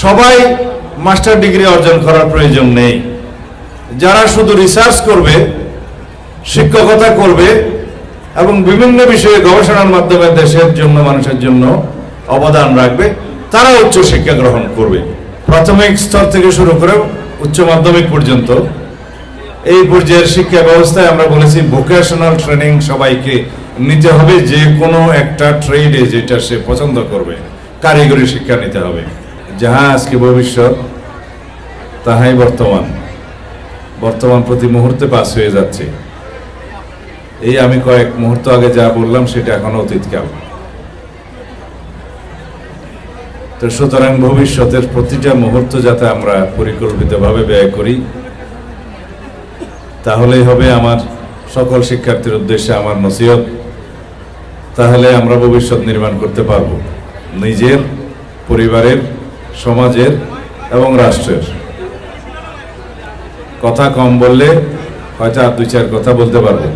সবাই master degree অর্জন করার প্রয়োজন নেই। যারা শুধু রিসার্চ করবে, শিক্ষকতা করবে এবং বিভিন্ন বিষয়ে গবেষণার মাধ্যমে দেশের জন্য, মানুষের জন্য অবদান রাখবে, তারা উচ্চ শিক্ষা গ্রহণ করবে। প্রাথমিক স্তর থেকে শুরু করে উচ্চ মাধ্যমিক পর্যন্ত এই পর্যায়ের শিক্ষা ব্যবস্থায় আমরা বলেছি ভোকেশনাল ট্রেনিং সবাইকে নিতে হবে। যে কোনো একটা ট্রেডে যেটা সে পছন্দ করবে, কারিগরি শিক্ষা নিতে হবে। যাহা আজকে ভবিষ্যৎ, তাহাই বর্তমান প্রতি মুহূর্তে পাস হয়ে যাচ্ছে। এই আমি কয়েক মুহূর্ত আগে যা বললাম সেটা এখনো অতীতকাল। তো সুতরাং ভবিষ্যতের প্রতিটা মুহূর্ত যাতে আমরা পরিকল্পিতভাবে ব্যয় করি, তাহলেই হবে আমার সকল শিক্ষার্থীর উদ্দেশ্যে আমার নসিহত। তাহলে আমরা ভবিষ্যৎ নির্মাণ করতে পারব, নিজের, পরিবারের, সমাজের এবং রাষ্ট্রের। কথা কম বললে হয়তো আর দুই চার কথা বলতে পারবো।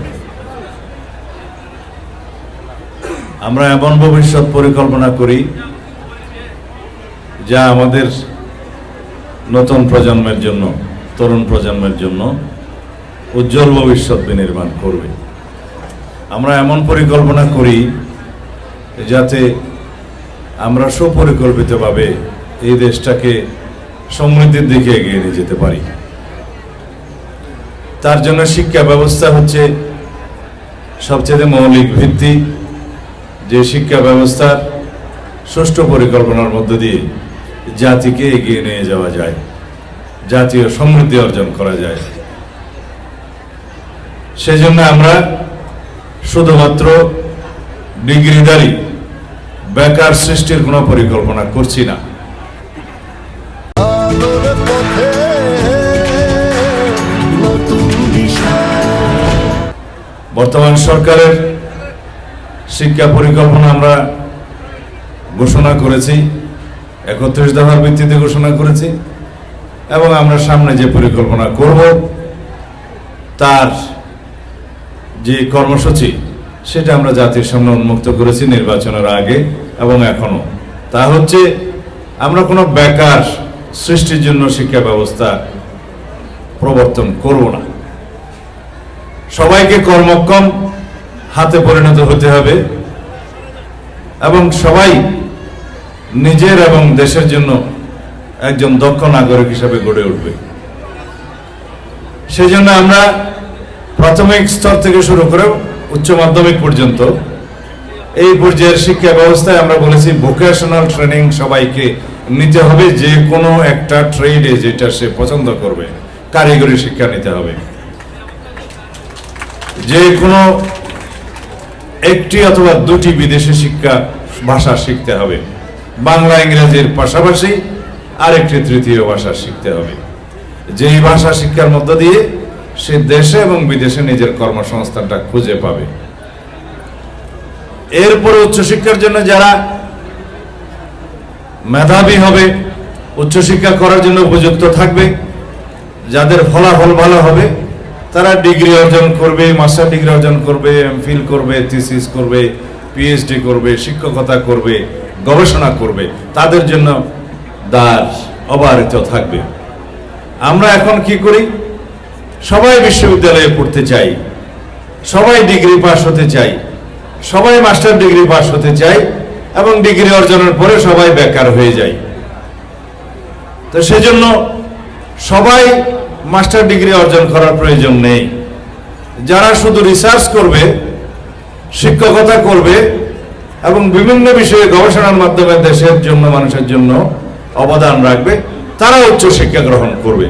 আমরা এমন ভবিষ্যৎ পরিকল্পনা করি যা আমাদের নতুন প্রজন্মের জন্য, তরুণ প্রজন্মের জন্য উজ্জ্বল ভবিষ্যৎ বিনির্মাণ করবে। আমরা এমন পরিকল্পনা করি যাতে আমরা সুপরিকল্পিতভাবে এই দেশটাকে সমৃদ্ধির দিকে এগিয়ে নিয়ে যেতে পারি। তার জন্য শিক্ষা ব্যবস্থা হচ্ছে সবচেয়ে মৌলিক ভিত্তি, যে শিক্ষা ব্যবস্থার সুষ্ঠু পরিকল্পনার মধ্য দিয়ে জাতিকে এগিয়ে নিয়ে যাওয়া যায়, জাতীয় সমৃদ্ধি অর্জন করা যায়। সেজন্য আমরা শুধুমাত্র ডিগ্রিধারী বেকার সৃষ্টির কোনো পরিকল্পনা করছি না। বর্তমান সরকারের শিক্ষা পরিকল্পনা আমরা ঘোষণা করেছি, 31 দফার ভিত্তিতে ঘোষণা করেছি, এবং আমরা সামনে যে পরিকল্পনা করব তার যে কর্মসূচি সেটা আমরা জাতির সামনে উন্মুক্ত করেছি নির্বাচনের আগে এবং এখনো। তা হচ্ছে আমরা কোনো বেকার সৃষ্টির জন্য শিক্ষা ব্যবস্থা প্রবর্তন করব না। সবাইকে কর্মক্ষম হাতে পরিণত হতে হবে এবং সবাই নিজের এবং দেশের জন্য একজন দক্ষ নাগরিক হিসেবে গড়ে উঠবে। সেই জন্য আমরা প্রাথমিক স্তর থেকে শুরু করে উচ্চ মাধ্যমিক পর্যন্ত এই পর্যায়ের শিক্ষা ব্যবস্থায় আমরা বলেছি ভোকেশনাল ট্রেনিং সবাইকে নিতে হবে। যে কোনো একটা ট্রেডে যেটা সে পছন্দ করবে, কারিগরি শিক্ষা নিতে হবে। যে কোনো একটি অথবা দুটি বিদেশি শিক্ষা ভাষা শিখতে হবে, বাংলা ইংরেজির পাশাপাশি আরেকটি তৃতীয় ভাষা শিখতে হবে। যেই ভাষা শিক্ষার মধ্য দিয়ে সে দেশে এবং বিদেশে নিজের কর্মসংস্থানটা খুঁজে পাবে। এরপরে উচ্চশিক্ষার জন্য যারা মেধাবী হবে, উচ্চশিক্ষা করার জন্য উপযুক্ত থাকবে, যাদের ফলাফল ভালো হবে, তারা ডিগ্রি অর্জন করবে, মাস্টার ডিগ্রি অর্জন করবে, এমফিল করবে, থিসিস করবে, পিএইচডি করবে, শিক্ষকতা করবে, গবেষণা করবে। তাদের জন্য দ্বার অবারিত থাকবে। আমরা এখন কি করি? সবাই বিশ্ববিদ্যালয়ে পড়তে চাই, সবাই ডিগ্রি পাস হতে চাই, সবাই মাস্টার ডিগ্রি পাস হতে চাই এবং ডিগ্রি অর্জনের পরে সবাই বেকার হয়ে যায়। তো সেজন্য সবাই মাস্টার ডিগ্রি অর্জন করার প্রয়োজন নেই। যারা শুধু রিসার্চ করবে, শিক্ষকতা করবে এবং বিভিন্ন বিষয়ে গবেষণার মাধ্যমে দেশের জন্য, মানুষের জন্য অবদান রাখবে, তারা উচ্চ শিক্ষা গ্রহণ করবে।